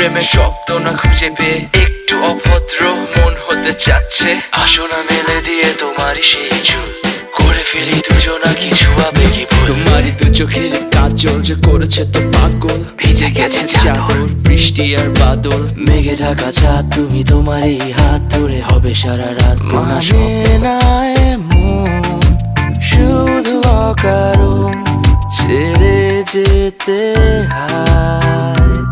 প্রেমের শব্দ না খুঁজে পেয়ে একটু অভদ্র মন হতে চাচ্ছে। আসো না মেলে দিয়ে তোমারই সেই চুল, করে ফেলি দুজনা কিছু আবেগী ভুল। তোমারই দু চোখের কাজল যে করেছে তো পাগল, ভিজে গেছে চাদর বৃষ্টি আর বাদল। মেঘে ঢাকা চাঁদ তুমি তোমারই হাত ধরে হবে সারা রাত। মানে না এমন শুধু অকারণ ছেড়ে যেতে হয়।